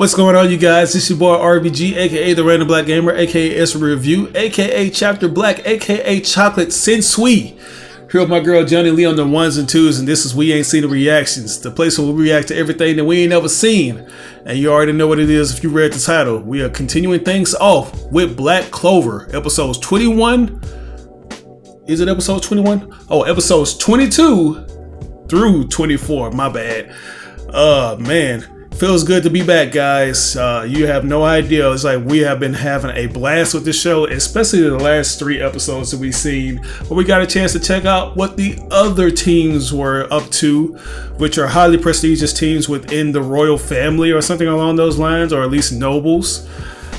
What's going on, you guys? This is your boy RBG, aka the Random Black Gamer, aka S Review, aka Chapter Black, aka Chocolate Sensui. Here with my girl Johnny Lee on the ones and twos, and this is We Ain't Seen the Reactions, the place where we react to everything that we ain't never seen. And you already know what it is if you read the title. We are continuing things off with Black Clover, episodes 21. Is it episode 21? Oh, episodes 22 through 24. My bad. Man. Feels good to be back, guys. You have no idea. It's like we have been having a blast with this show, especially the last 3 episodes that we've seen. But we got a chance to check out what the other teams were up to, which are highly prestigious teams within the royal family or something along those lines, or at least nobles,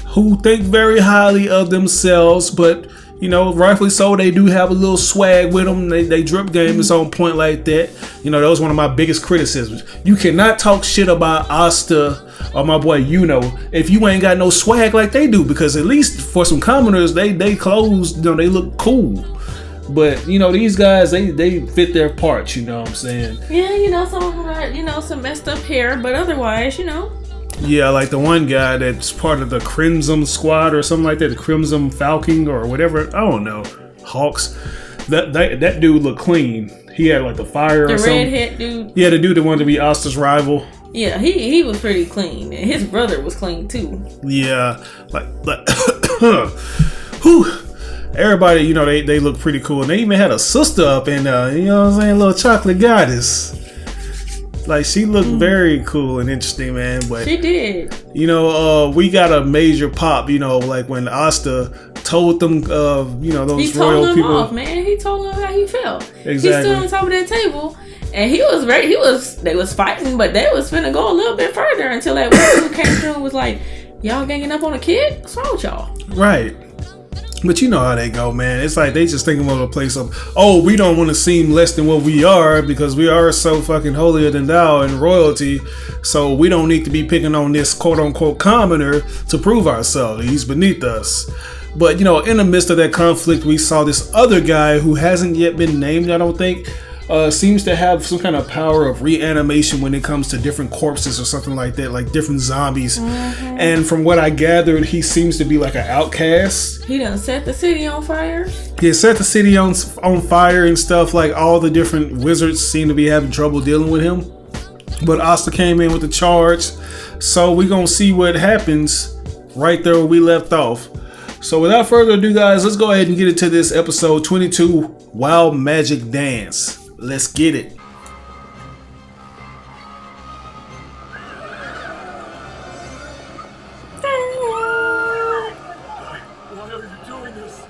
who think very highly of themselves, but you know, rightfully so, they do have a little swag with them. They drip game is on point like that. You know, that was one of my biggest criticisms. You cannot talk shit about Asta or my boy Yuno if you ain't got no swag like they do, because at least for some commoners, they clothes, you know, they look cool. But, you know, these guys, they fit their parts, you know what I'm saying? Yeah, you know, some of them got, you know, some messed up hair, but otherwise, you know. Yeah, like the one guy that's part of the Crimson Squad or something like that, the Crimson Falcon or whatever. I don't know. Hawks. That dude looked clean. He had like the fire or something. The redhead dude. Yeah, the dude that wanted to be Asta's rival. Yeah, he was pretty clean. And his brother was clean too. Yeah. Like whew. Everybody, you know, they look pretty cool. And they even had a sister up in you know what I'm saying, little chocolate goddess. Like, she looked very cool and interesting, man. But she did. You know, we got a major pop, you know, like when Asta told them, you know, those royal people. He told them off, man. He told them how he felt. Exactly. He stood on top of that table, and they was fighting, but they was finna go a little bit further until that one who came through and was like, y'all ganging up on a kid? What's wrong with y'all? Right. But you know how they go, man. It's like they just thinking of a place of, oh, we don't want to seem less than what we are because we are so fucking holier than thou and royalty. So we don't need to be picking on this quote unquote commoner to prove ourselves. He's beneath us. But, you know, in the midst of that conflict, we saw this other guy who hasn't yet been named, I don't think, seems to have some kind of power of reanimation when it comes to different corpses or something like that, like different zombies. And from what I gathered, he seems to be like an outcast. He done set the city on fire. Yeah, set the city on fire and stuff. Like, all the different wizards seem to be having trouble dealing with him. But Asta came in with the charge. So we're going to see what happens right there where we left off. So without further ado, guys, let's go ahead and get into this episode 22, Wild Magic Dance. Let's get it. Why are you doing this?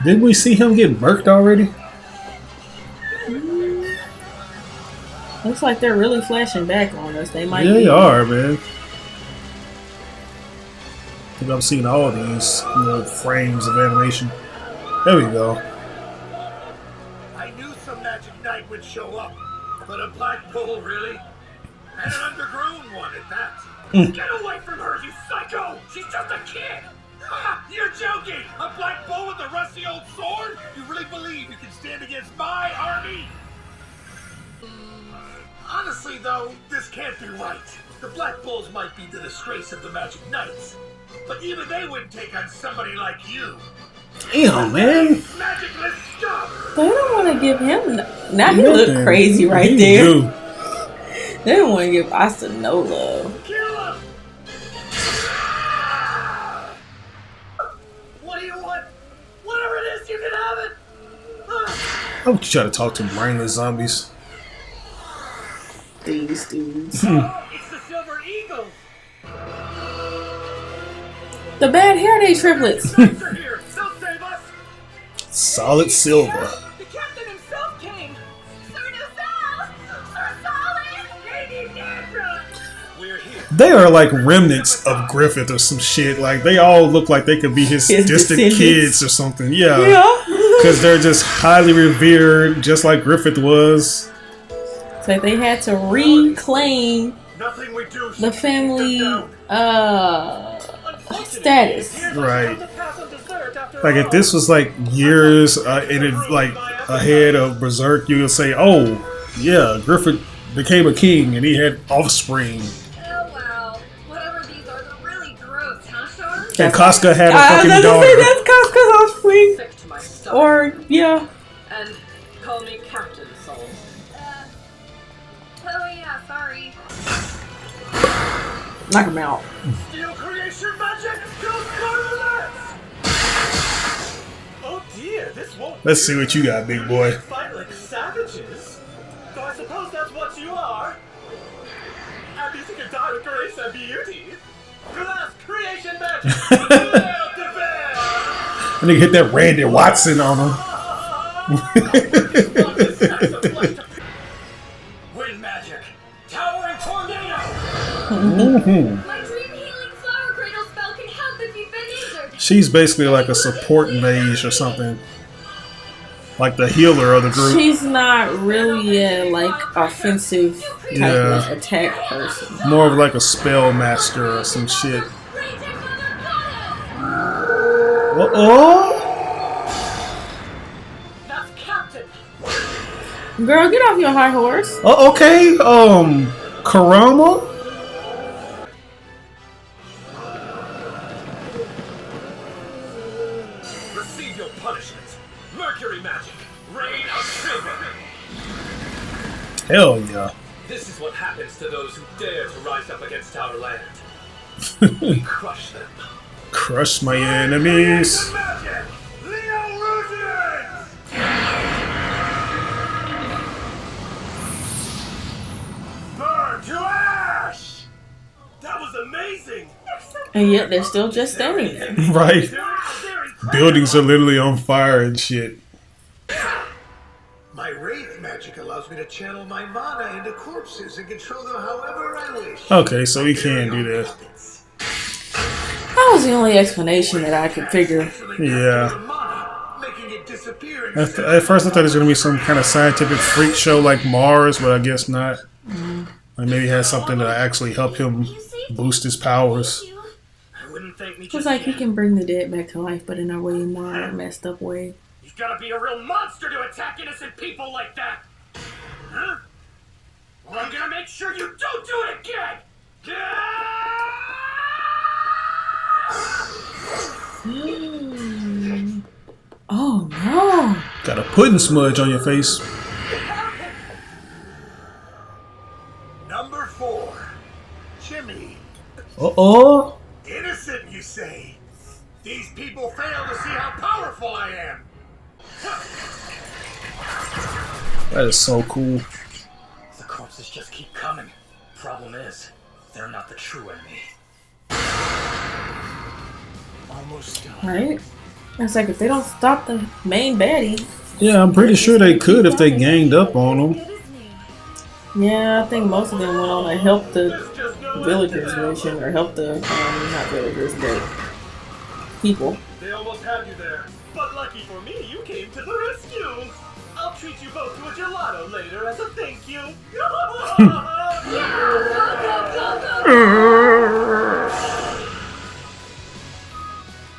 Didn't we see him get murked already? Looks like they're really flashing back on us. They might. Yeah, they are, man. I think I'm seeing all these little frames of animation. There we go. Knight would show up, but a black bull, really? And an undergrown one at that. Get away from her, you psycho! She's just a kid! Ha! You're joking! A black bull with a rusty old sword? You really believe you can stand against my army? Honestly, though, this can't be right. The black bulls might be the disgrace of the Magic Knights, but even they wouldn't take on somebody like you. Damn, man. They don't want to give him. Now he look crazy right there. Do. They don't want to give Asta no love. Kill him! What do you want? Whatever it is, you can have it. I would try to talk to brainless zombies. These dudes. It's the Silver Eagle. The bad hair day triplets. Solid silver. The captain himself came. Sir Solid. We're here. They are like remnants of Griffith or some shit. Like, they all look like they could be his distant kids or something. Yeah. Because they're just highly revered, just like Griffith was. So they had to reclaim the family status. Right. Like, if this was like years in it, like ahead of Berserk, you would say, "Oh, yeah, Griffith became a king and he had offspring." Oh well, whatever And Casca had a I was fucking gonna daughter. say that's Casca's offspring. Sick to my stomach. Or, yeah. And call me Captain Soul. Oh yeah, sorry. Knock him out. Steel creation magic goes borderless! Oh dear, this won't Let's see what you got, big boy. fight like savages. So I suppose that's what you are. At least you can die with grace and beauty. Glass creation magic! Well developed! And they hit that Randy Watson on him. Wind magic! Towering tornado! My dream healing flower cradle spell can help if you've been injured. She's basically like a support mage or something. Like the healer of the group. She's not really a, like, offensive type Yeah. of attack person. More of like a spell master or some shit. Uh-oh. That's Captain. Girl, get off your high horse. Oh, okay. Karama? Receive your punishment. Mercury magic. Rain of silver. Hell yeah. This is what happens to those who dare to rise up against our land. We crush them. Crush my enemies. Magic! Leo Rusians! Burn to ash! That was amazing! And yet they're still just standing there. Right. They're incredible. Buildings are literally on fire and shit. My wraith magic allows me to channel my mana into corpses and control them however I wish. Okay, so we can do that. That was the only explanation that I could figure. Yeah. Making it disappear. At first I thought it was going to be some kind of scientific freak show like Mars, but I guess not. Like maybe it has something to actually help him boost his powers. I wouldn't thank me It's just like he yet. can bring the dead back to life, but in a way more messed up way. You've got to be a real monster to attack innocent people like that. Huh? Well, I'm gonna make sure you don't do it again. Oh no! Got a pudding smudge on your face. Number 4, Jimmy. Uh-oh. Innocent, you say? These people fail to see how powerful I am. That is so cool. The corpses just keep coming. Problem is, they're not the true enemy. Almost done. Right? It's like if they don't stop the main baddie. Yeah, I'm pretty sure they could if they ganged up on him. Yeah, I think most of them went on to help the There's just no villagers mission or help the not villagers, but people. They almost had you there. But lucky for me, you came to the rescue. I'll treat you both to a gelato later as a thank you.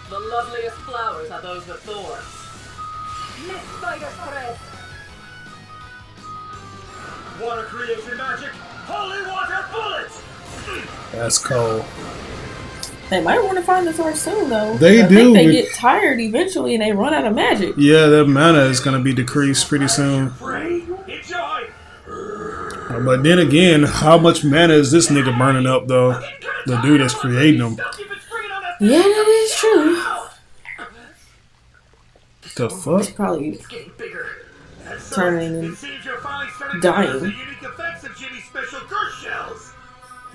The loveliest flowers are those with thorns. Miss Spider Thread. Water creation magic, holy water bullets. That's cold. They might want to find the source soon, though. They I do. think they get tired eventually and they run out of magic. Yeah, that mana is going to be decreased pretty soon. Pray, enjoy. But then again, how much mana is this nigga burning up, though? The dude that's creating them. Yeah, that is true. The fuck? It's probably Getting bigger. turning and It seems you're finally starting dying. to notice the unique effects of Jimmy's special curse shells.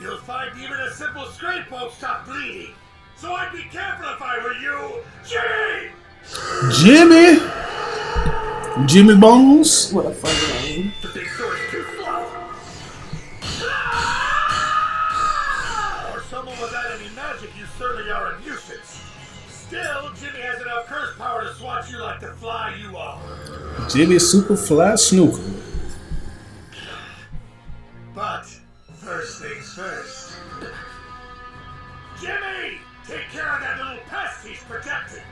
You'll find even a simple scrape won't stop bleeding. So I'd be careful if I were you, Jimmy! Jimmy Bones? what a funny name. The big sword's too slow. For someone without any magic, you certainly are a nuisance. Still, Jimmy has enough curse power to swat you like the fly you are. Jimmy Super Fly Snooker. But first things first. Jimmy! Take care of that little pest he's protecting.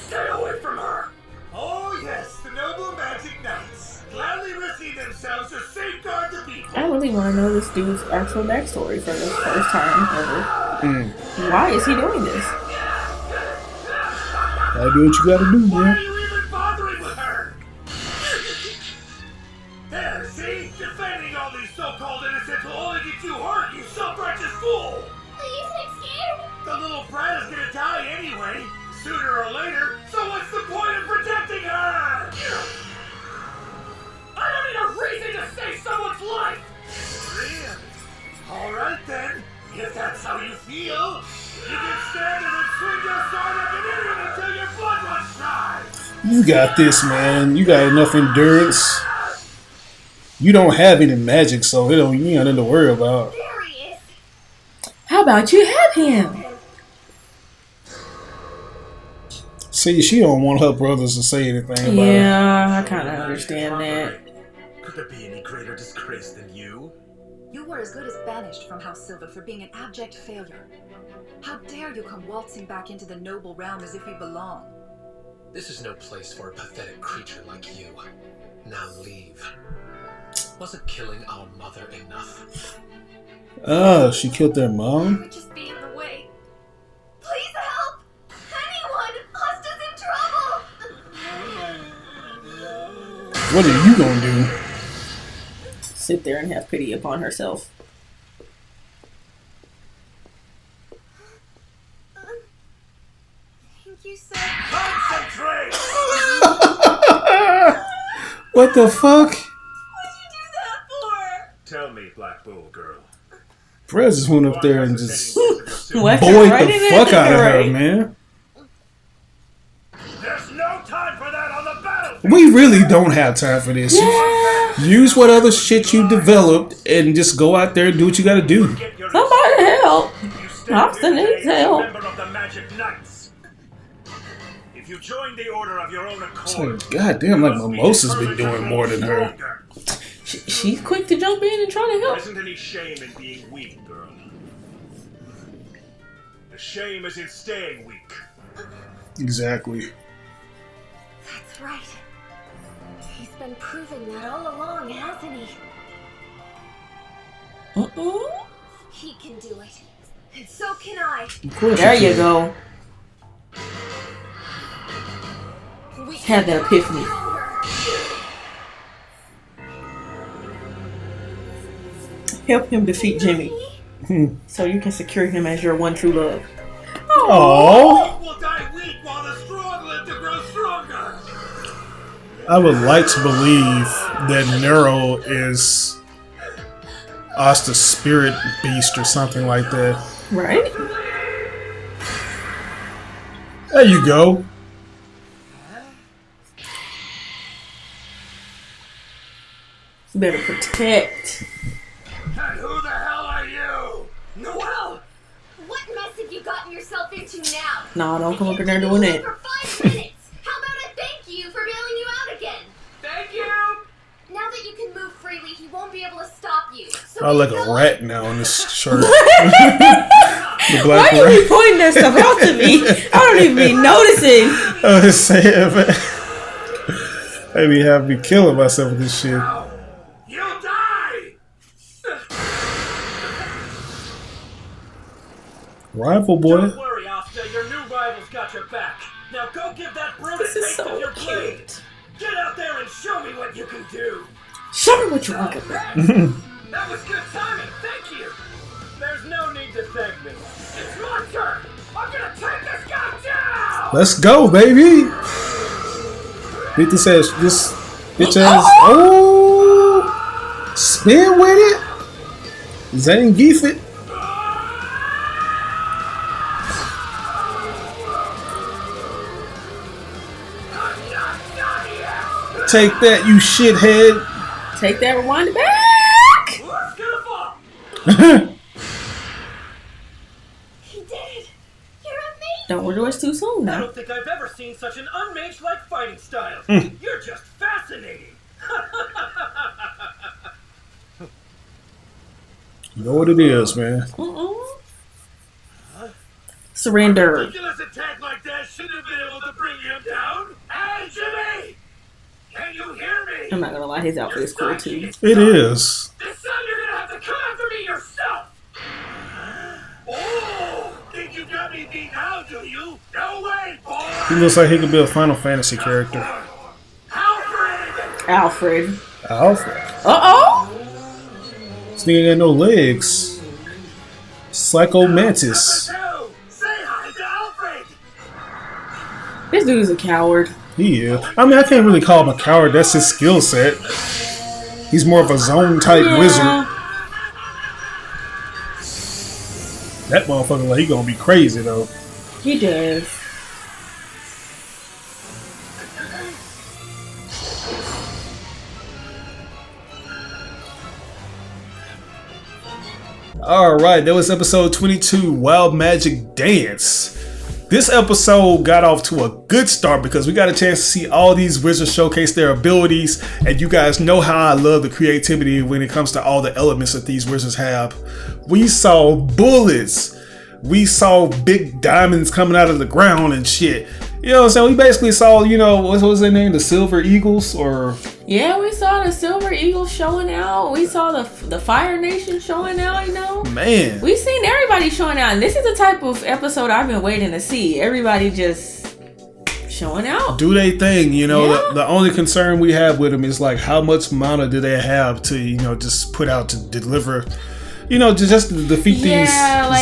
Stay away from her! Oh yes, the noble magic knights. Gladly really want to know this dude's actual backstory for the first time ever. Why is he doing this? Gotta do what you gotta do, Why are man. you even bothering with her? There, see? Defending all these so-called innocents will only get you hurt, you self-righteous fool! Please, I'm scared. The little brat is gonna die anyway, sooner or later, so what's the point of protecting her? I don't need a reason to save someone's life! Really? Alright then, if that's how you feel, you can stand and then swing your sword at an idiot until your blood runs dry! You got this, man. You got enough endurance. You don't have any magic, so you ain't nothing to worry about. There he is. How about you have him? See, she don't want her brothers to say anything about her. Yeah, I kind of understand that. Could there be any greater disgrace than you? You were as good as banished from House Silva for being an abject failure. How dare you come waltzing back into the noble realm as if you belong? This is no place for a pathetic creature like you. Now leave. Wasn't killing our mother enough? Oh, she killed their I mom? would just be in the way. Please help! Anyone! Asta's in trouble! What are you gonna do? Sit there and have pity upon herself. Thank you, sir. Concentrate! What the fuck? What'd you do that for? Tell me, Black Bull girl. Prez just went up there and just What? boyed Right the in fuck it? out of her, Right. man. There's no time for that on the battlefield! We really don't have time for this. Yeah. Use what other shit you developed and just go out there and do what you gotta do. Get your Somebody help. You stand Asta here needs today as a help. member of the Magic Knights. If you join the order of your own It's accord, like, goddamn, like you must be Mimosa's been determined to doing more than grow her. stronger. She's quick to jump in and try to There help. isn't any shame in being weak, girl. The shame is in staying weak. Exactly. That's right. He's been proving that all along, hasn't he? He can do it. And so can I. Of course There you you can. go. We Had that can epiphany. grow stronger. Help him defeat Jimmy, so you can secure him as your one true love. Aww. Weak will die weak while the strong live to grow stronger. I would like to believe that Nero is Asta's spirit beast or something like that. Right? There you go. Better protect. And who the hell are you? Well, what mess have you gotten yourself into now? Nah, don't come up in there doing that. For 5 minutes. How about a thank you for bailing you out again? Thank you! Now that you can move freely, he won't be able to stop you. So I look you like know a what? rat now in this shirt. The Why black are you rat. pointing that stuff out to me? I don't even be noticing. I was saying, man. They be having me killing myself with this shit. You'll die! Rifle boy. Don't worry, Asta. Your new rival's got your back. Now go give that brood a This is taste of so your blade. cute. Get out there and show me what you can do. Show me what you look at. That was good timing. Thank you. There's no need to thank me. It's my turn. I'm gonna take this guy down. Let's go, baby. Beat this ass. This bitch ass. Oh. Spin with it. Zangief it. Take that, you shithead. Take that, rewind it back. Let's get a fall. He did it. You're amazing. Don't order us too soon I now. don't think I've ever seen such an unmage-like fighting style. You're just fascinating. You know what it is, man. Surrender. Ridiculous attack like that should have been able to bring him down. Hey, Jimmy! Can you hear me? I'm not gonna lie, his outfit is cool too. It is. This time you're gonna He looks like he could be a Final Fantasy character. Alfred. Alfred. Uh-oh. This nigga ain't got no legs. Psycho Mantis. Say hi to Alfred. This dude's a coward. He is. I mean, I can't really call him a coward. That's his skill set. He's more of a zone type wizard. That motherfucker, like, he gonna be crazy though. He does. Alright, that was episode 22, Wild Magic Dance. This episode got off to a good start because we got a chance to see all these wizards showcase their abilities, and you guys know how I love the creativity when it comes to all the elements that these wizards have. We saw bullets. We saw big diamonds coming out of the ground and shit. You know what I'm saying? We basically saw, you know, what was their name? The Silver Eagles? Or yeah, we saw the Silver Eagles showing out. We saw the Fire Nation showing out, you know? Man. We've seen everybody showing out. And this is the type of episode I've been waiting to see. Everybody just showing out. Do they thing, you know? Yeah. The only concern we have with them is like how much mana do they have to, you know, just put out to deliver, you know, just to defeat these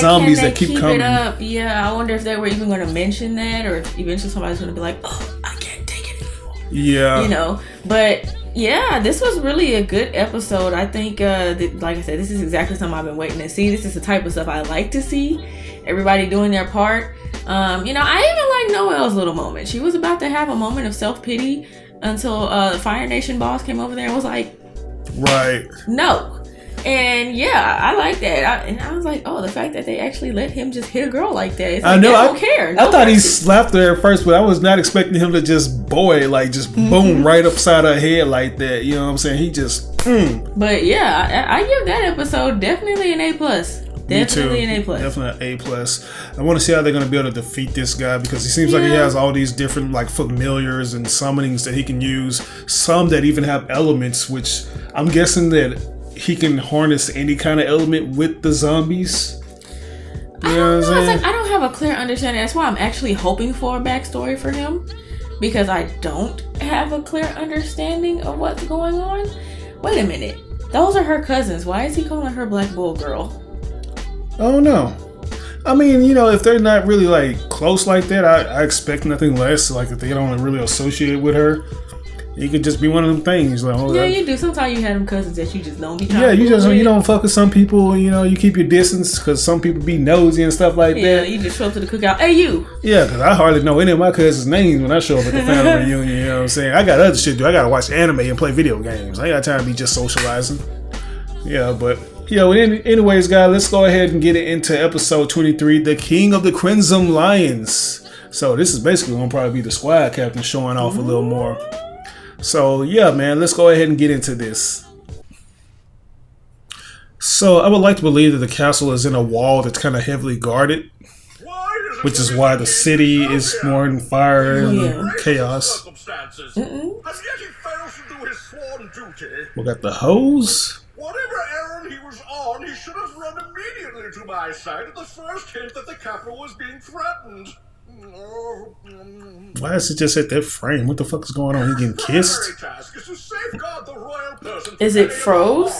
zombies that keep coming. It up? Yeah, I wonder if they were even going to mention that, or if eventually somebody's going to be like, oh, I can't take it anymore. Yeah. You know, but yeah, this was really a good episode. I think, like I said, this is exactly something I've been waiting to see. This is the type of stuff I like to see. Everybody doing their part. You know, I even like Noelle's little moment. She was about to have a moment of self-pity until the Fire Nation boss came over there and was like, right. No. And yeah, I like that. And I was like, oh, the fact that they actually let him just hit a girl like that. It's like, I know. I don't care. I thought he slapped her at first, but I was not expecting him to just boom right upside her head like that. You know what I'm saying? He just. But yeah, I give that episode definitely an A+. Definitely an A+. Definitely an A+. I want to see how they're going to be able to defeat this guy, because he seems like he has all these different like familiars and summonings that he can use. Some that even have elements, which I'm guessing that he can harness any kind of element with the zombies. You know what I'm saying? Like, I don't have a clear understanding. That's why I'm actually hoping for a backstory for him, because I don't have a clear understanding of what's going on. Wait a minute. Those are her cousins. Why is he calling her Black Bull Girl? Oh no. I mean, you know, if they're not really like close like that, I expect nothing less. Like if they don't really associate with her, it could just be one of them things. Like, oh, yeah, you do. Sometimes you have them cousins that you just don't be. Yeah, you don't fuck with some people. You know, you keep your distance because some people be nosy and stuff like that. Yeah, you just show up to the cookout. Hey, you. Yeah, because I hardly know any of my cousins' names when I show up at the family reunion. You know what I'm saying? I got other shit to do. I gotta watch anime and play video games. I ain't got time to be just socializing. Yeah, but yeah. Well, anyways, guys, let's go ahead and get it into episode 23, the King of the Crimson Lions. So this is basically gonna probably be the squad captain showing off a little more. So yeah, man, let's go ahead and get into this. So I would like to believe that the castle is in a wall that's kind of heavily guarded, which is why the city is more in fire and chaos. Has yet he fails to do his sworn duty. We got the hose. Whatever errand he was on, he should have run immediately to my side at the first hint that the capital was being threatened. Why is it just at that frame? What the fuck is going on? He getting kissed? Is it froze?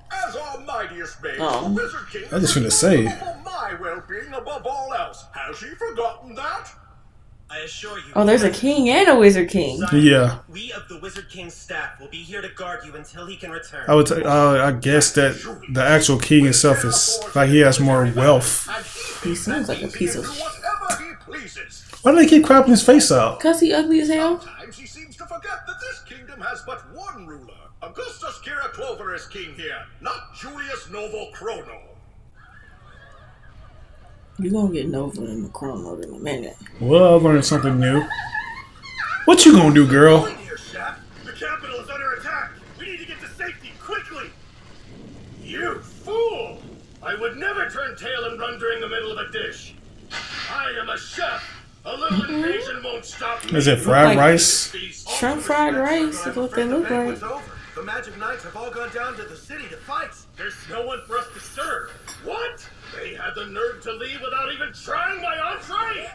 As our mightiest mage, Oh. the Wizard King I just finna say. for my well-being above all else. Has he forgotten that? I assure you. Oh, there's a king and a wizard king. Yeah. We of the Wizard King's staff will be here to guard you until he can return. I guess that the actual king himself is like he has more wealth. He seems like a piece of. Whatever he pleases. Why do they keep cropping his face out? Cause he ugly as hell. Sometimes he seems to forget that this kingdom has but one ruler. Augustus Kira Clover is king here, not Julius Novo Chrono. You gonna get Nova and Chrono in a minute. Well, I learned something new. What you gonna do, girl? Here, Chef. The capital is under attack. We need to get to safety quickly. You fool! I would never turn tail and run during the middle of a dish. I am a chef. A little invasion won't stop me. Is it fried rice? Shrimp fried rice is what they look like. The Magic Knights have all gone down to the city to fight. There's no one for us to serve. What? They had the nerve to leave without even trying my entree!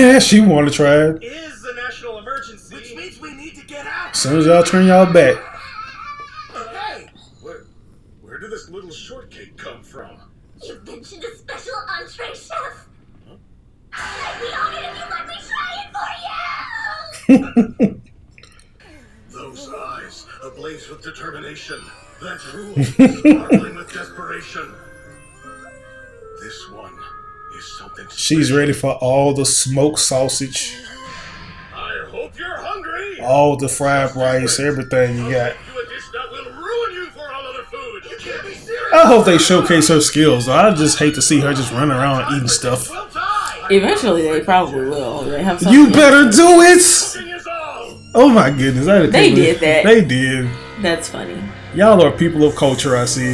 Yeah, she want to try it. Is a national emergency. Which means we need to get out! As soon as y'all turn y'all back. Hey! Where did this little shortcake come from? You mentioned a special entree, chef. I'd be honored if you let me try it for you. Those eyes, ablaze with determination. That drool, sparkling with desperation. This one is something She's special. ready for all the smoked sausage, I hope you're hungry! all the fried rice, everything you got. Do a dish that will ruin you for all other food! You can't be serious! I hope they showcase her skills, though. I just hate to see her just running around eating stuff. We'll die! Eventually, they probably will. They have You something- better do it! Cooking is all! Oh my goodness. They did that. They did. That's funny. Y'all are people of culture, I see.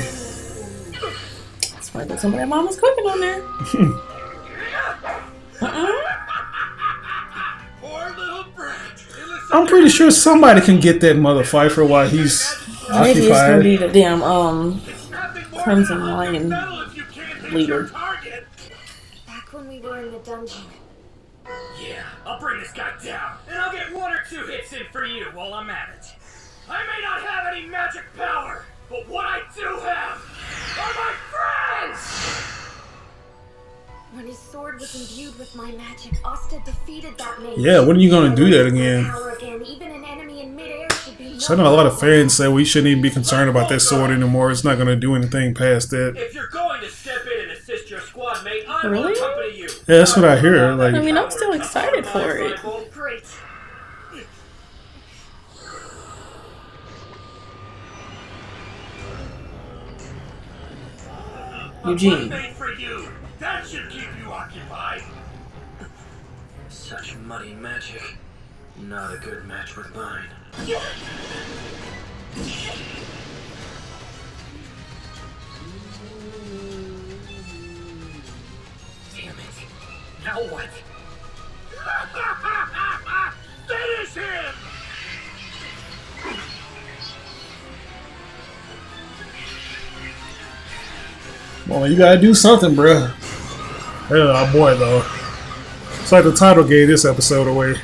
That's why some of that mama's cooking on there. Poor little brat! I'm pretty sure somebody can get that mother Pfeiffer while he's Maybe it's gonna occupied. be the damn Nothing more Crimson than a Lion medal if you can't hit leader. your target. Back when we were in the dungeon. Yeah, I'll bring this guy down, and I'll get 1 or 2 hits in for you while I'm at it. I may not have any magic power, but what I do have are my friends! When his sword was imbued with my magic, Asta defeated that mage. Yeah, when are you gonna do that again? Power again. Even an enemy in midair should be So I know a lot of fans say we shouldn't even be concerned about that sword anymore. It's not gonna do anything past that. If you're going to step in and assist your squad mate, I will Really? accompany you. Yeah, that's what I hear. Like, I mean, I'm still excited for it. Great. Eugene. Made for you. That should keep you occupied. Such muddy magic. Not a good match with mine. Damn it. Now what? Finish him! well, you gotta do something, bruh. Yeah, boy, though. It's like the title gave this episode away.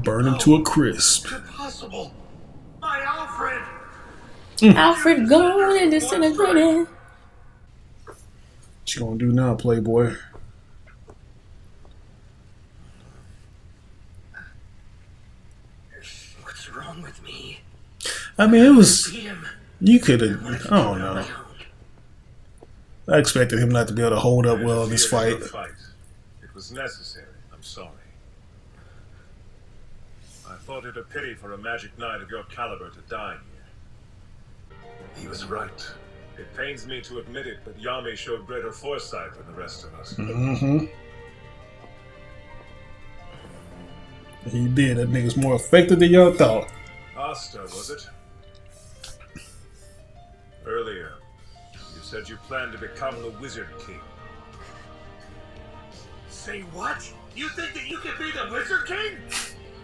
Burn him to a crisp. Impossible. My Alfred! Alfred gone and disintegrated. What you gonna do now, Playboy? What's wrong with me? I mean, it was. Beat him. You could have. I don't know. I expected him not to be able to hold up well in this fight. It was necessary. I'm sorry. I thought it a pity for a magic knight of your caliber to die here. He was right. It pains me to admit it, but Yami showed greater foresight than the rest of us. Mm-hmm. He did. That nigga's more effective than y'all thought. Asta, was it? Earlier, you said you planned to become the Wizard King. Say what? You think that you can be the Wizard King?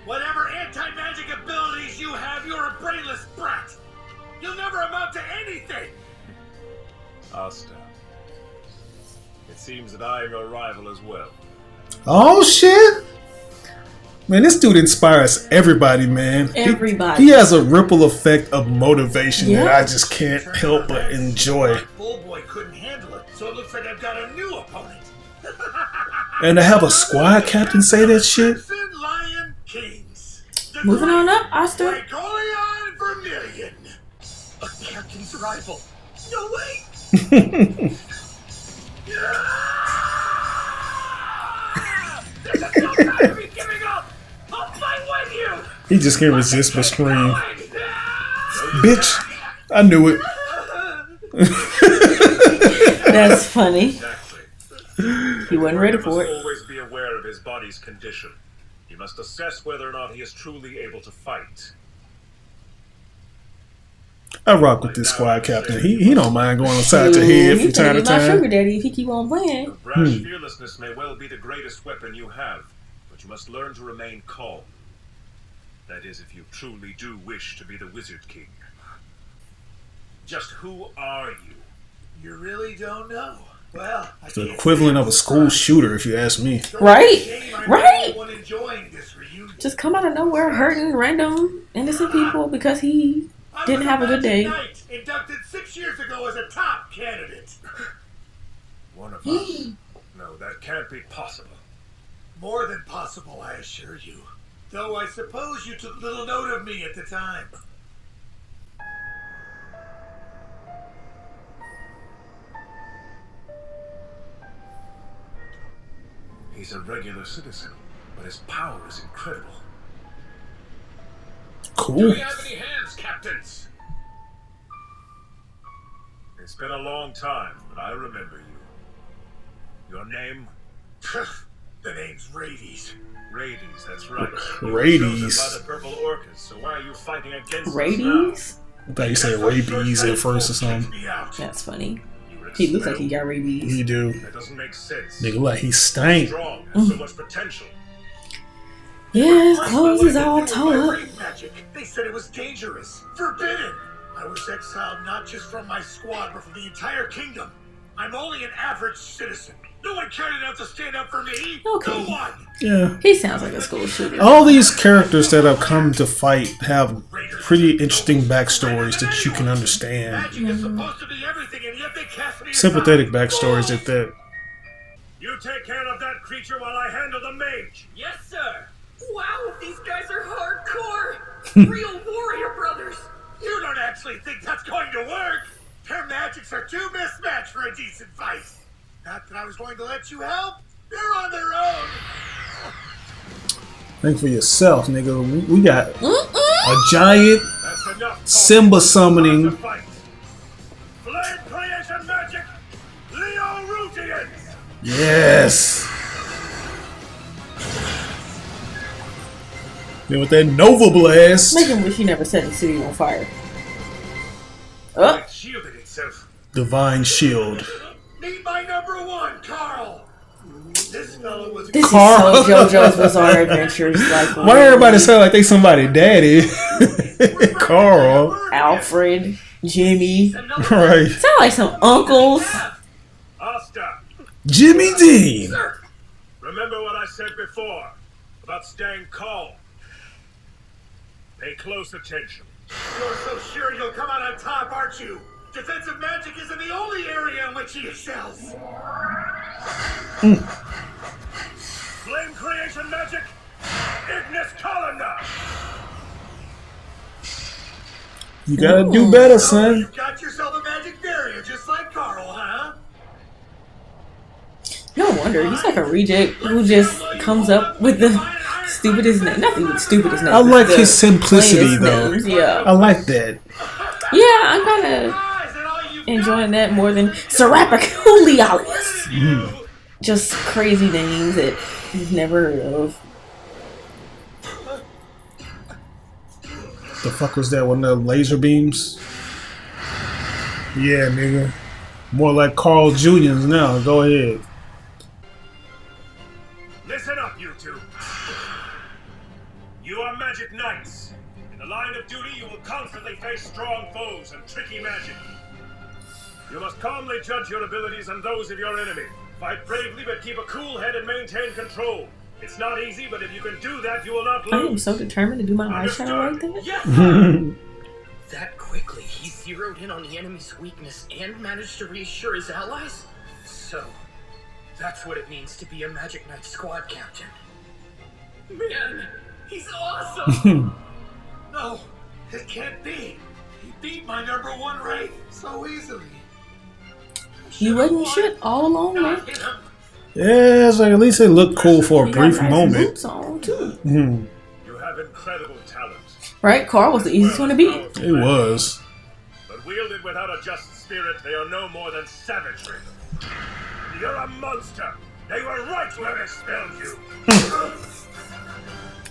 Whatever anti-magic abilities you have, you're a brainless brat! You'll never amount to anything! Asta, it seems that I am your rival as well. Oh shit! Man, this dude inspires everybody, man. Everybody. He has a ripple effect of motivation that Yeah. I just can't help but enjoy. Bullboy couldn't handle it, so it looks like I've got a new opponent. And to have a squad captain say that shit? Crimson Lion Kings. The Moving on up, great Asta. Gregorian Vermilion. A captain's rival. No way. This is no time to be giving up. I'll fight with you. He just can't resist but scream. Bitch, I knew it. That's funny. Exactly. He wasn't ready for Must it. always be aware of his body's condition. He must assess whether or not he is truly able to fight. I rock with this squad captain. He don't mind going upside your head from He time to my sugar time. daddy if he keep on playing. Your brash fearlessness may well be the greatest weapon you have, but you must learn to remain calm. That is, if you truly do wish to be the Wizard King. Just who are you? You really don't know? Well, It's the equivalent of a school shooter, if you ask me. Right? Right? Enjoying this reunion. Just come out of nowhere hurting random innocent people because he didn't have a good day. Knight, inducted 6 years ago as a top candidate. One of us? No, that can't be possible. More than possible, I assure you. Though I suppose you took little note of me at the time. He's a regular citizen, but his power is incredible. Do Cool. we have any hands, captains? It's been a long time, but I remember you. Your name? The name's Rades. Rades, that's right. You were Rades. chosen by the purple orcas, so why are you fighting against us Rabies? I thought you said rabies at first or something. Me out. That's funny. now? You were He looks like he expelled. got rabies. You do. That doesn't make sense. Nigga, like he stank. Strong, has so much potential. Yeah, his What clothes did is they all do with tore my up. rape magic? They said it was dangerous, forbidden. I was exiled not just from my squad, but from the entire kingdom. I'm only an average citizen. No one cared enough to stand up for me. Okay. No one. Yeah. He sounds like a school shooter. All these characters that have come to fight have pretty interesting backstories that you can understand. Magic is supposed to be everything, and yet they cast me Sympathetic aside. backstories at that. You take care of that creature while I handle the mage. Yes, sir. Wow, these guys are hardcore. Real warrior brothers. You don't actually think that's going to work? Their magics are too mismatched for a decent fight. Not that I was going to let you help. They're on their own. Think for yourself, nigga. We got a giant That's enough. Simba summoning. To fight. Flame creation magic. Leo Rutians. Yes. Then with that Nova Blast. Make him wish he never set the city on fire. Oh, It shielded itself. Divine Shield. Meet my number one, Carl. This fellow was this Carl. is so JoJo's Bizarre Adventures. Like, Why everybody sound like they somebody daddy? Carl. Alfred, Jimmy. Right. Sound like some uncles. Asta, Jimmy Dean. remember what I said before about staying calm. Pay close attention. You're so sure you'll come out on top, aren't you? Defensive magic isn't the only area in which he excels. Flame creation magic. Ignis Columna. You gotta do better, son. You got yourself a magic barrier, just like Carl, huh? No wonder he's like a reject who just comes up with the stupidest name. Not the stupidest name. I like the his simplicity, plainest though. names, Yeah, I like that. yeah, I'm kind of enjoying that more than Serapiculialis. Just crazy names that you've never heard of. The fuck was that? One of the laser beams? Yeah, nigga. More like Carl Jr.'s now. Go ahead. Listen up, you two. You are magic knights. In the line of duty, you will constantly face strong foes and tricky magic. You must calmly judge your abilities and those of your enemy. Fight bravely, but keep a cool head and maintain control. It's not easy, but if you can do that, you will not I am lose. so determined to do my eyeshadow like that. Yes, sir. That quickly, he zeroed in on the enemy's weakness and managed to reassure his allies? So, that's what it means to be a Magic Knight squad captain. Man, he's awesome! No, it can't be. He beat my number one rank so easily. You wasn't shit all along, man. Not him. Yeah, it's like at least it looked cool for a He got brief nice moment. boots on too. Hmm. You have incredible talent. Right, Carl was the easiest one to beat. It was. But wielded without a just spirit, they are no more than savagery. You're a monster. They were right to have expelled you.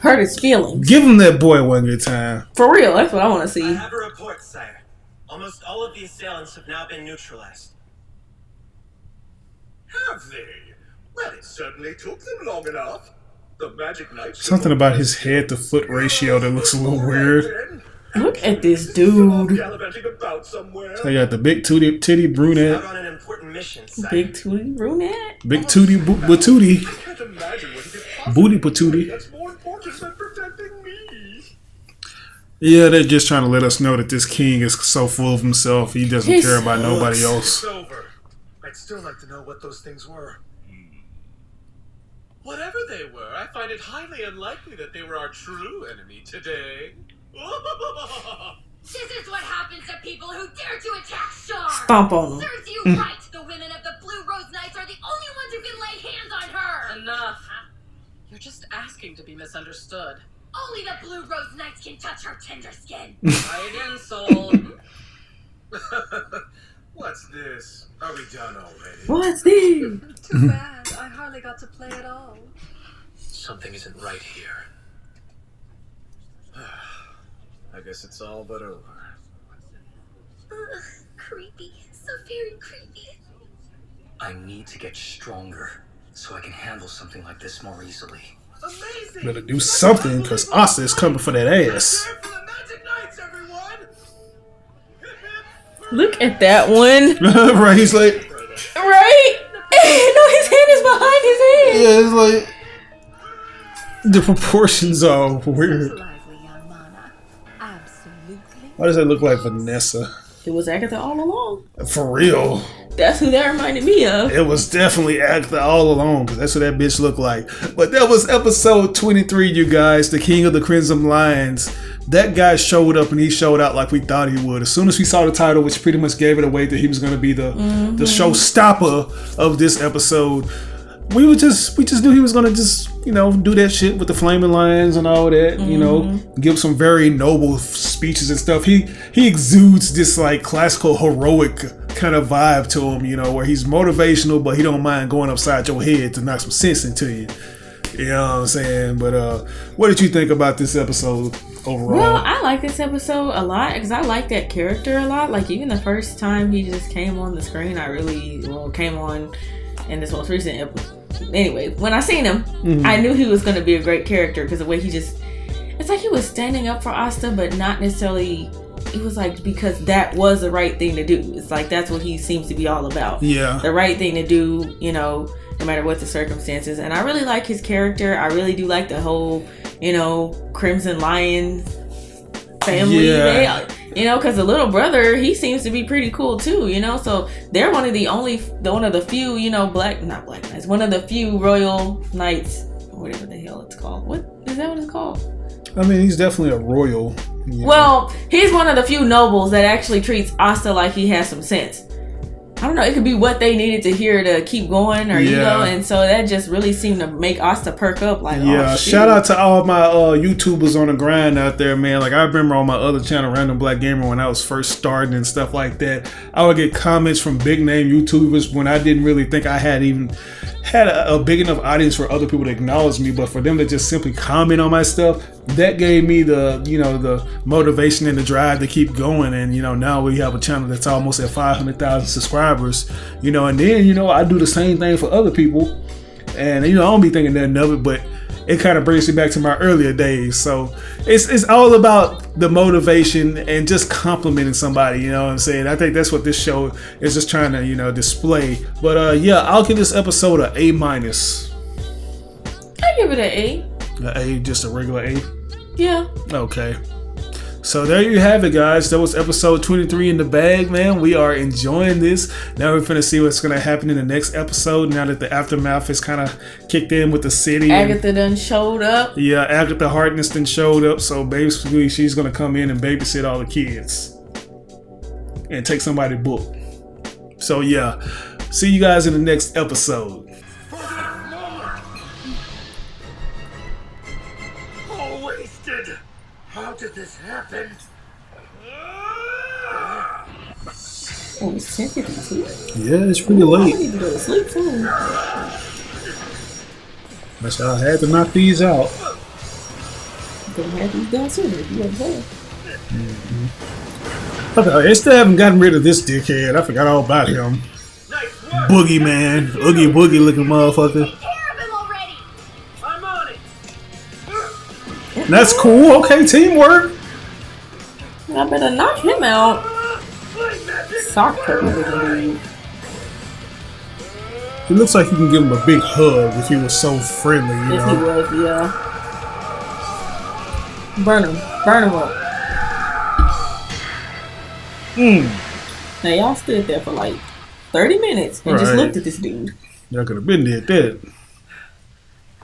Hurt his feelings. Give him that boy one good time. For real, that's what I want to see. I have a report, sire. Almost all of the assailants have now been neutralized. Have they? Well, it certainly took them long enough. The Magic Knight. Something about his head to foot ratio that looks a little weird. Look at this dude. Gallivanting about somewhere. They got the big titty brunette. Out on an important mission, sire. Big tooty brunette. Big tootie batootie. I can't imagine what he could possibly Booty patootie. That's more important than protecting me. Yeah, they're just trying to let us know that this king is so full of himself. He doesn't care about nobody else. It's over. I'd still like to know what those things were. Whatever they were, I find it highly unlikely that they were our true enemy today. This is what happens to people who dare to attack Shar. Stomp on him. Serves you right. The women of the Blue Rose Knights are the only ones who can lay hands on her. Enough. You're just asking to be misunderstood. Only the Blue Rose Knights can touch her tender skin. Try again, soul. What's this? Are we done already? What's this? Too bad. I hardly got to play at all. Something isn't right here. I guess it's all but over. Ugh, creepy. So very creepy. I need to get stronger so I can handle something like this more easily. Amazing! Better do something, because Asa is coming for that ass. Prepare for the Magic Knights, everyone! Look at that one. Right, he's like, Right? No, his hand is behind his head. yeah, it's like, the proportions are weird. Lively young mana. Absolutely. Why does that look like Vanessa? It was Agatha all along. For real. That's who that reminded me of. It was definitely Agatha all along, because that's what that bitch looked like. But that was episode 23, you guys. The King of the Crimson Lions. That guy showed up and he showed out like we thought he would. As soon as we saw the title, which pretty much gave it away that he was going to be the showstopper of this episode, we just knew he was going to just, you know, do that shit with the flaming lions and all that, you know, give some very noble speeches and stuff. He exudes this like classical heroic kind of vibe to him, you know, where he's motivational, but he don't mind going upside your head to knock some sense into you. You know what I'm saying? But what did you think about this episode overall? Well, I like this episode a lot because I like that character a lot. Like, even the first time he just came on the screen, I really, came on in this most recent episode. Anyway, when I seen him, I knew he was going to be a great character because the way he just, it's like he was standing up for Asta, but not necessarily, it was like because that was the right thing to do. It's like that's what he seems to be all about. Yeah. The right thing to do, you know, no matter what the circumstances. And I really like his character. I really do like the whole, you know, Crimson Lion family. Yeah. You know, because the little brother, he seems to be pretty cool too, you know. So they're one of the few, you know, not black knights, one of the few royal knights, whatever the hell it's called. What is that? What it's called? I mean, he's definitely a royal. Yeah. Well, he's one of the few nobles that actually treats Asta like he has some sense. I don't know, it could be what they needed to hear to keep going, or you know, and so that just really seemed to make Asta perk up. Like, shout out to all my YouTubers on the grind out there, man. Like, I remember on my other channel, Random Black Gamer, when I was first starting and stuff like that, I would get comments from big name YouTubers when I didn't really think I had a big enough audience for other people to acknowledge me, but for them to just simply comment on my stuff, that gave me the, you know, the motivation and the drive to keep going. And, you know, now we have a channel that's almost at 500,000 subscribers, you know, and then, you know, I do the same thing for other people, and, you know, I don't be thinking nothing of it, but it kind of brings me back to my earlier days. So it's all about the motivation and just complimenting somebody, you know what I'm saying? I think that's what this show is just trying to, you know, display. But yeah, I'll give this episode an A-. I give it an A. An A, just a regular A? Yeah. Okay. So there you have it, guys. That was episode 23 in the bag, man. We are enjoying this. Now we're finna see what's gonna happen in the next episode. Now that the aftermath is kind of kicked in with the city. Agatha done showed up. Yeah, Agatha Harkness done showed up. So basically, she's gonna come in and babysit all the kids and take somebody's book. So yeah, see you guys in the next episode. How did this happen? Oh, it's 10:52. Yeah, it's pretty late. I need to go to sleep soon. That's how I had to knock these out. Don't have these done sooner. You understand? Okay, they still haven't gotten rid of this dickhead. I forgot all about him. Boogeyman, Oogie Boogie looking motherfucker. Take care of him already. I'm on it. That's cool. Okay, teamwork. I better knock him out. Sock puppy looking dude. He looks like you can give him a big hug if he was so friendly, you If know. he was, yeah. Burn him up. Now y'all stood there for like 30 minutes and just looked at this dude. Y'all could have been did that.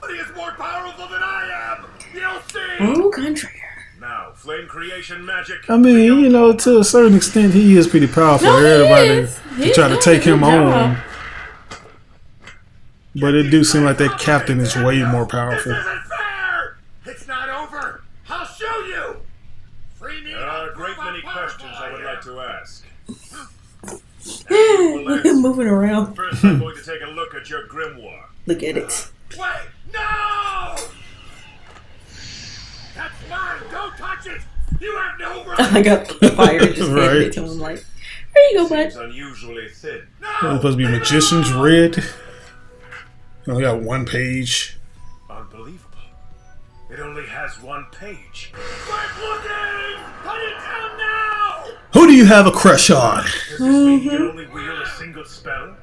He is more powerful than I am. You'll see. Oh, country. Now, flame creation magic. I mean, you know, to a certain extent, he is pretty powerful. No, he Everybody is. to try to take him Good job. on. But it do seem like that captain is way more powerful. This isn't fair. It's not over. I'll show you. Free me. There are a great many questions I would like to ask. Look at him moving around. First, I'm going to take a look at your grimoire. Look at it. Wait, no! That's mine. Don't touch it. You have no right. I got the fire and just handed it to him like, there you go, bud. Seems unusually thin. It's supposed to be Magician's Red. Only got one page. Unbelievable. It only has one page. Quit looking. Put it down now. Who do you have a crush on? Does this mean you can only wield a single spell?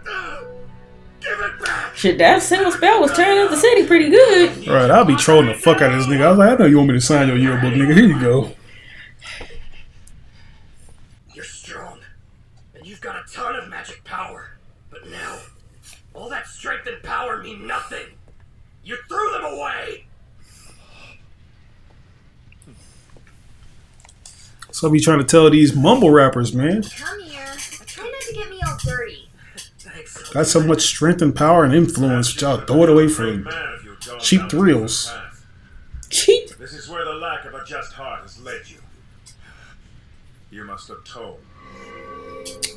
Give it back. Shit, that single spell was tearing up the city pretty good. Right, I'll be trolling the fuck out of this nigga. I was like, I know you want me to sign your yearbook, nigga. Here you go. You're strong, and you've got a ton of magic power. But now, all that strength and power mean nothing. You threw them away. So I be trying to tell these mumble rappers, man. Come here. Try not to get me all dirty. Thanks. Got so much strength and power and influence, but y'all throw it away for cheap thrills. Cheap. This is where the lack of a just heart has led you. You must atone.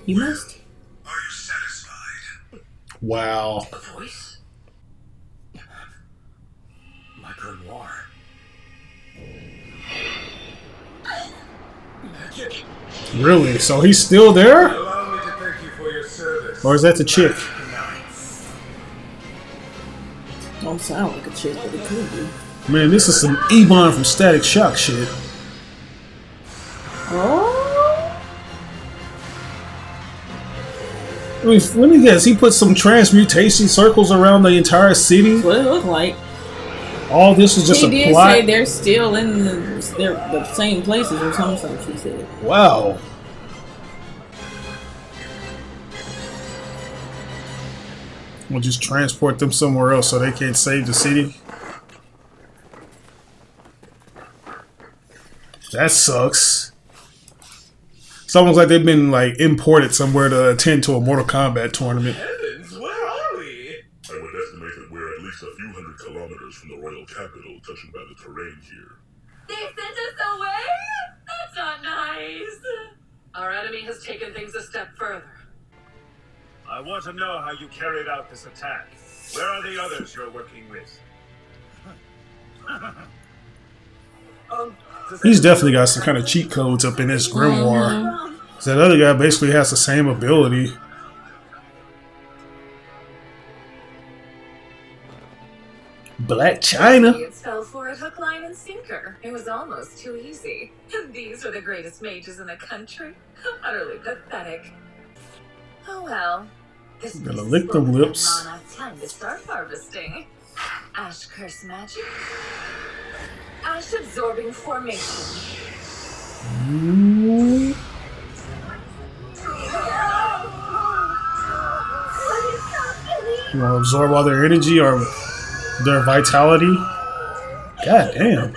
You must. Are you satisfied? Wow. A voice? My grimoire. Magic. Really? So he's still there? Allow me to thank you for your service. Or is that the chick? Don't sound like a chick, but it could be. Man, this is some Ebon from Static Shock shit. Oh. I mean, let me guess. He put some transmutation circles around the entire city. That's what it looked like. All this is just She a did plot. say they're still in the same places or something, she said. Wow. We'll just transport them somewhere else so they can't save the city. That sucks. It's almost like they've been like imported somewhere to attend to a Mortal Kombat tournament. Heavens, where are we? I would estimate that we're at least a few hundred kilometers from the royal capital, judging by the terrain here. They sent us away? That's not nice. Our enemy has taken things a step further. I want to know how you carried out this attack. Where are the others you're working with? He's definitely got some kind of cheat codes up in his grimoire. That other guy basically has the same ability. Black China. You fell for it hook, line, and sinker. It was almost too easy. These are the greatest mages in the country. Utterly pathetic. Oh well. This Gonna lick them lips. Time to start harvesting. Ash curse magic. Ash absorbing formation. You want to absorb all their energy or their vitality? God damn.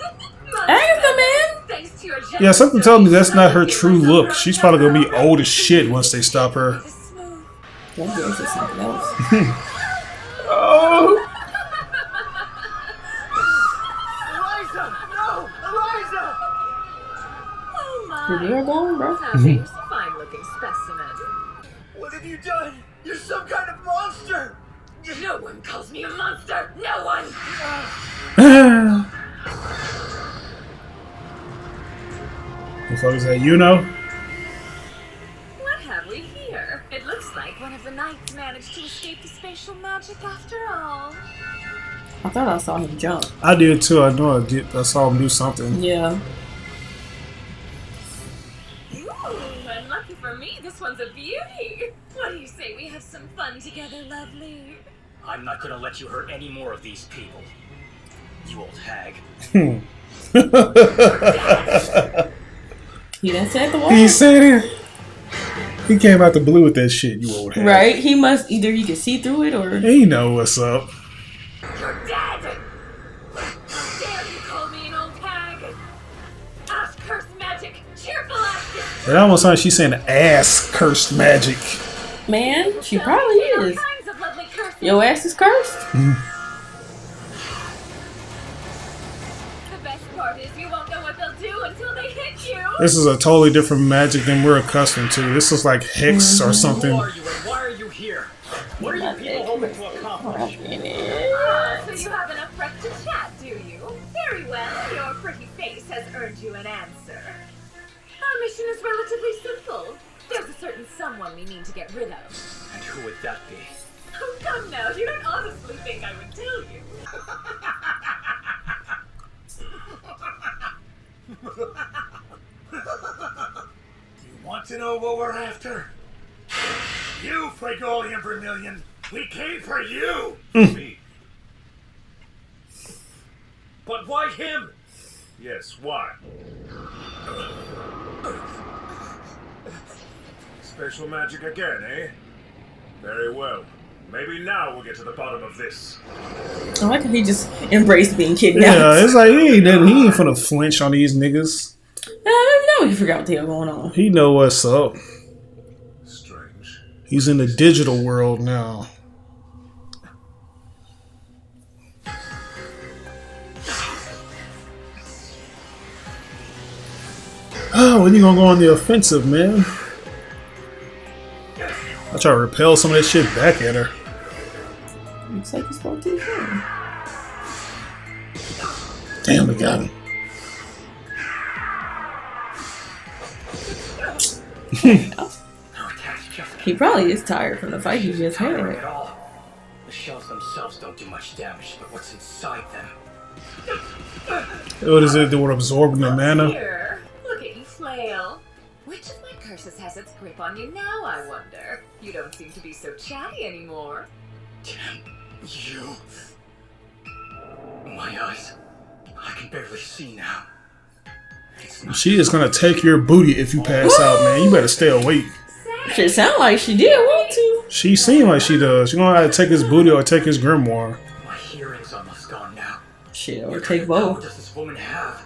Agatha, man! Thanks to your Yeah, something tells me that's not her true look. She's probably gonna be old as shit once they stop her. That girl's just something else. Oh. Eliza! No! Eliza! Oh my. Your ear going, bro? Fine looking specimen. What have you done? You're some kind of monster! No one calls me a monster! No one! The fuck is that, Yuno? What have we here? It looks like one of the knights managed to escape the spatial magic after all. I thought I saw him jump. I did too. I know I did. I saw him do something. Yeah. Ooh, and lucky for me, this one's a beauty. What do you say we have some fun together, lovely? I'm not gonna let you hurt any more of these people. You old hag. He done said the word. He said it. He came out the blue with that shit, you old hag. Right? He must either he can see through it or He know what's up. You're dead! How dare you call me an old hag? Ash curse magic, cheerful ash. It almost sounds like she's saying ass cursed magic. man, she probably is. Kinds of lovely curses. Your ass is cursed? The best part is you won't know what they'll do until they hit you. This is a totally different magic than we're accustomed to. This is like Hex or something. Who are you and why are you here? What are you people hoping to accomplish? So you have enough breath to chat, do you? Very well, your pretty face has earned you an answer. Our mission is relatively simple. There's a certain someone we need to get rid of. And who would that be? Oh, come now, you don't honestly think I would tell you. You want to know what we're after? You, Fragolian Vermilion! We came for you! Me. But why him? Yes, why? Special magic again, eh? Very well. Maybe now we'll get to the bottom of this. I like how he just embraced being kidnapped. Yeah, it's like he ain't finna flinch on these niggas. You know he forgot what the hell going on. He know what's up. Strange. He's in the digital world now. Oh, when you gonna go on the offensive, man? I try to repel some of that shit back at her. Looks like he's going to the Damn, we got him. He probably is tired from the fight he just had. At all. The shells themselves don't do much damage, but what's inside them? What is it that we're absorbing the mana? Here, look at you flail. Which of my curses has its grip on you now, I wonder? You don't seem to be so chatty anymore. Damn you. My eyes. I can barely see now. She is gonna take your booty if you pass out, man. You better stay awake. Shit sound like she did want to. She seemed like she does. She gonna have to take his booty or take his grimoire. My hearing's almost gone now. Shit, or What take kind of power both. does this woman have?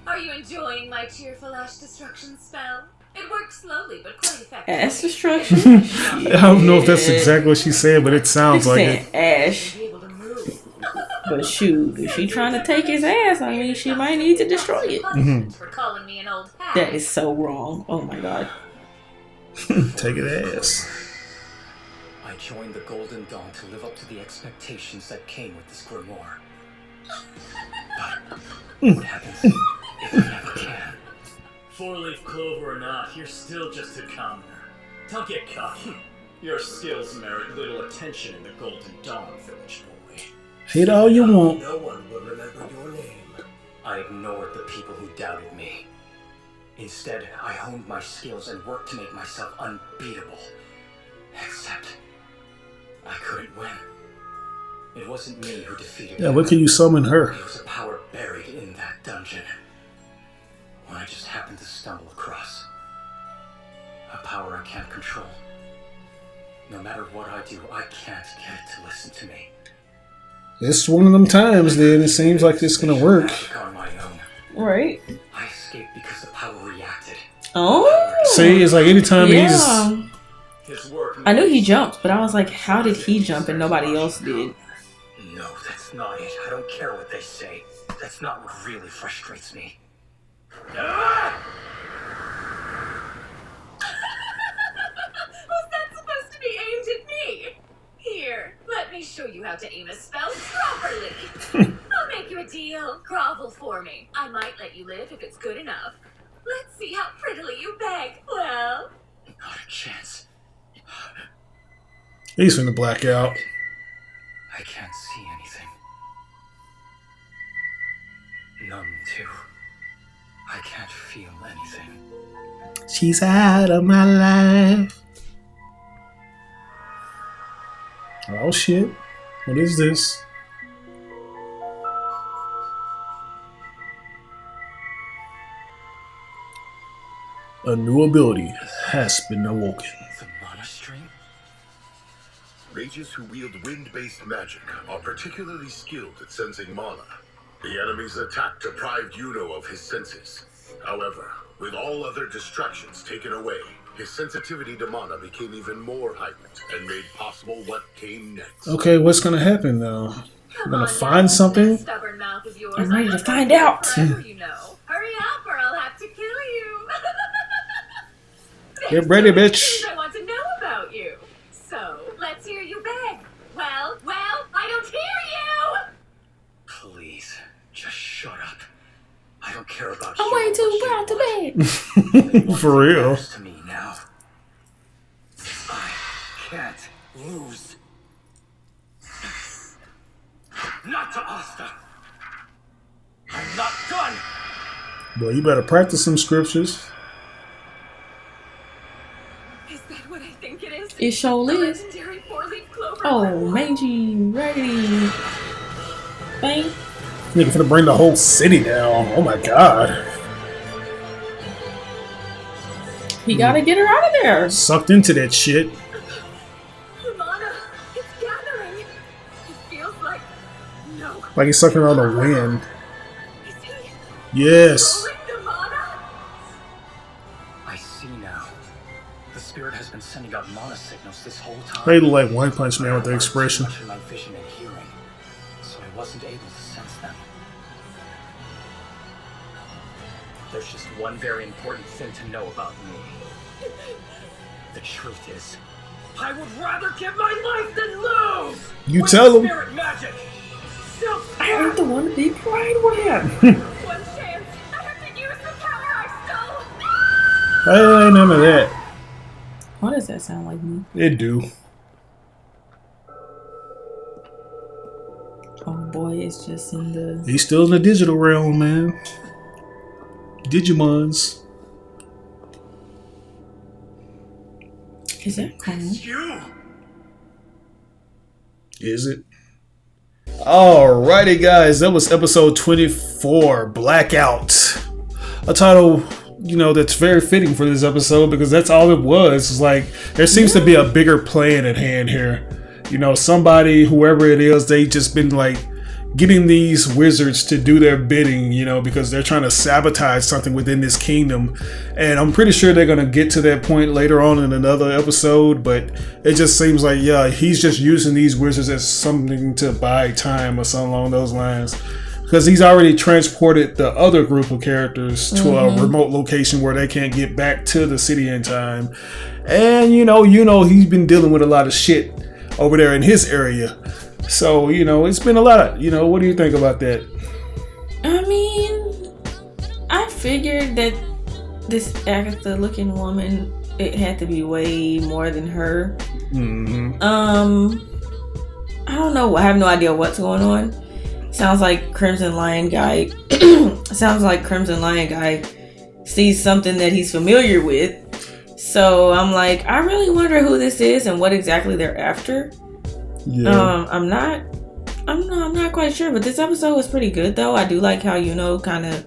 Are you enjoying my cheerful ash destruction spell? It works slowly, but quite effectively. Ash destruction? I don't know if that's exactly what she said, but it sounds like it. Ash. But shoot, if she trying to take his ass, I mean, she might need to destroy it. For calling me an old hag. That is so wrong. Oh my god. Take it ass. I joined the Golden Dawn to live up to the expectations that came with this grimoire. But what happens if I never can? Four-leaf clover or not, you're still just a commoner. Don't get cocky. Your skills merit little attention in the Golden Dawn, village boy. Hate all you want. No one will remember your name. I ignored the people who doubted me. Instead, I honed my skills and worked to make myself unbeatable. Except, I couldn't win. It wasn't me who defeated Yeah, her. what can you summon her? There was a power buried in that dungeon. One I just happened to stumble across. A power I can't control. No matter what I do, I can't get it to listen to me. It's one of them times, then. It seems like it's gonna work. Magic on my own. Right. I escaped because the power reacted. Oh. See, it's like anytime he's... I knew he jumped, but I was like, how did he jump and nobody else did? No, that's not it. I don't care what they say. That's not what really frustrates me. Was that supposed to be aimed at me? Here, let me show you how to aim a spell properly. I'll make you a deal. Grovel for me. I might let you live if it's good enough. Let's see how prettily you beg. Well, Not a chance. He's finna black out. I can't see anything. numb too. I can't feel anything. She's out of my life. Oh shit. What is this? A new ability has been awoken. The mana stream? Mages who wield wind-based magic are particularly skilled at sensing mana. The enemy's attack deprived Yuno of his senses. However, with all other distractions taken away, his sensitivity to mana became even more heightened and made possible what came next. Okay, what's gonna happen though? I'm gonna find something? Stubborn mouth of yours. I'm ready to find out. You know. Hurry up or I'll have to kill you. Get ready, bitch. I want to know about you. So, let's hear you beg. Well, I don't hear you! Please, just shut up. I don't care about I'm you. way too proud to bed. For real. To me now. I can't lose. Not to Asta. I'm not done. Boy, you better practice some scriptures. Is that what I think it is? It sure is. Legendary four-leaf clover. Oh, mangy, ready. Bang. Nigga finna bring the whole city down. Oh my god. He gotta get her out of there. Sucked into that shit. The mana, it's gathering. It feels like no. Like he's sucking on the wind. Is he Yes. controlling the mana? I see now. The spirit has been sending out mana signals this whole time. They look like One Punch Man with the expression. Much in my vision and hearing, so I wasn't able to sense them. There's just one very important thing to know about me. The truth is, I would rather give my life than lose. You With tell him. Spirit magic. I ain't the one to be playing with. One chance. I have to use the power I stole. Ain't none of that. Why does that sound like me? It do. Oh boy, it's just in the... He's still in the digital realm, man. Digimons. Is that cool? You. Is it? Alrighty, guys. That was episode 24, Blackout. A title, you know, that's very fitting for this episode because that's all it was. It's like there seems to be a bigger plan at hand here. You know, somebody, whoever it is, they just been like getting these wizards to do their bidding, you know, because they're trying to sabotage something within this kingdom. And I'm pretty sure they're going to get to that point later on in another episode, but it just seems like, yeah, he's just using these wizards as something to buy time or something along those lines. Because he's already transported the other group of characters to a remote location where they can't get back to the city in time. And, you know, he's been dealing with a lot of shit over there in his area. So, you know, it's been a lot of, you know, what do you think about that? I mean, I figured that this Agatha looking woman, it had to be way more than her. Mm-hmm. I don't know. I have no idea what's going on. Sounds like Crimson Lion guy sees something that he's familiar with. So I'm like, I really wonder who this is and what exactly they're after. Yeah. I'm not quite sure, but this episode was pretty good though. I do like how Yuno kind of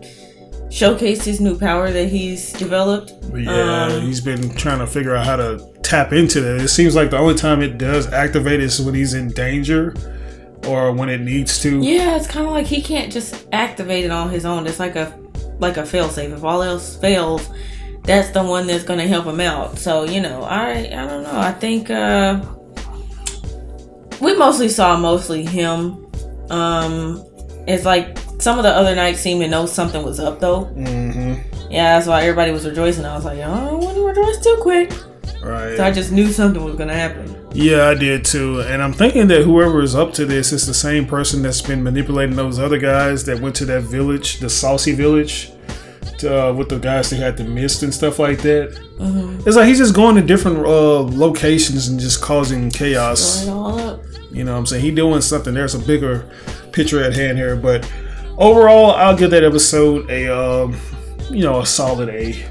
showcased his new power that he's developed. Yeah, he's been trying to figure out how to tap into that. It seems like the only time it does activate is when he's in danger or when it needs to. Yeah, it's kind of like he can't just activate it on his own. It's like a failsafe. If all else fails, that's the one that's going to help him out. So, you know, I don't know. I think we mostly saw him. It's like some of the other knights seemed to know something was up though. Mm-hmm. Yeah, that's why everybody was rejoicing. I was like, I don't want to rejoice too quick. Right. So I just knew something was going to happen. Yeah, I did too. And I'm thinking that whoever is up to this is the same person that's been manipulating those other guys that went to that village, the Saucy Village, with the guys that had the mist and stuff like that. Mm-hmm. It's like he's just going to different locations and just causing chaos. Stir it all up. You know what I'm saying? He's doing something. There's a bigger picture at hand here. But overall, I'll give that episode a a solid A.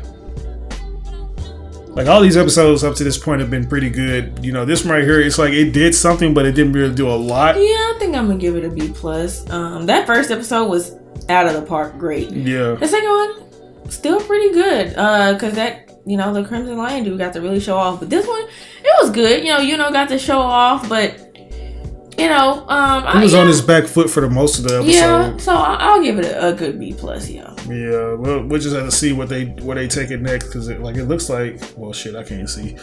Like, all these episodes up to this point have been pretty good. This one right here, it's like it did something, but it didn't really do a lot. Yeah, I think I'm gonna give it a B+. That first episode was out of the park, great. Yeah. The second one, still pretty good. Cause that, the Crimson Lion dude got to really show off. But this one, it was good. Yuno got to show off, but he was on his back foot for the most of the episode. Yeah, so I'll give it a good B+. Yeah. Yeah. Well, we'll just have to see where they take it next, because it looks like, well, shit, I can't see.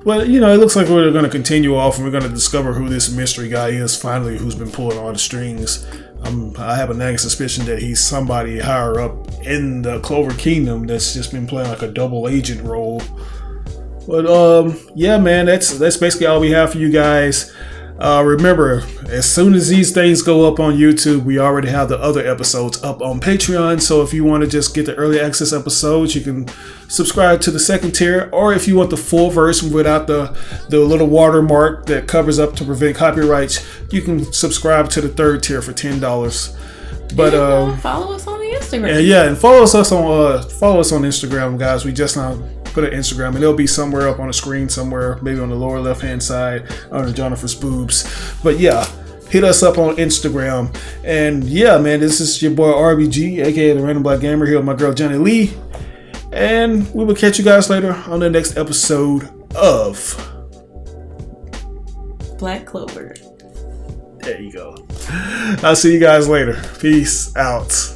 Well, it looks like we're going to continue off, and we're going to discover who this mystery guy is finally, who's been pulling all the strings. I have a nagging suspicion that he's somebody higher up in the Clover Kingdom that's just been playing like a double agent role. But yeah, man, that's basically all we have for you guys. Remember, as soon as these things go up on YouTube, we already have the other episodes up on Patreon. So if you want to just get the early access episodes, you can subscribe to the second tier. Or if you want the full version without the little watermark that covers up to prevent copyrights, you can subscribe to the third tier for $10. But follow us on the Instagram. And follow us on Instagram, guys. We just now put an Instagram, and it'll be somewhere up on the screen somewhere, maybe on the lower left hand side under Jonathan's boobs. But yeah, hit us up on Instagram. And yeah, man, this is your boy RBG, aka the Random Black Gamer, here with my girl Johnny Lee, and we will catch you guys later on the next episode of Black Clover. There you go. I'll see you guys later. Peace out.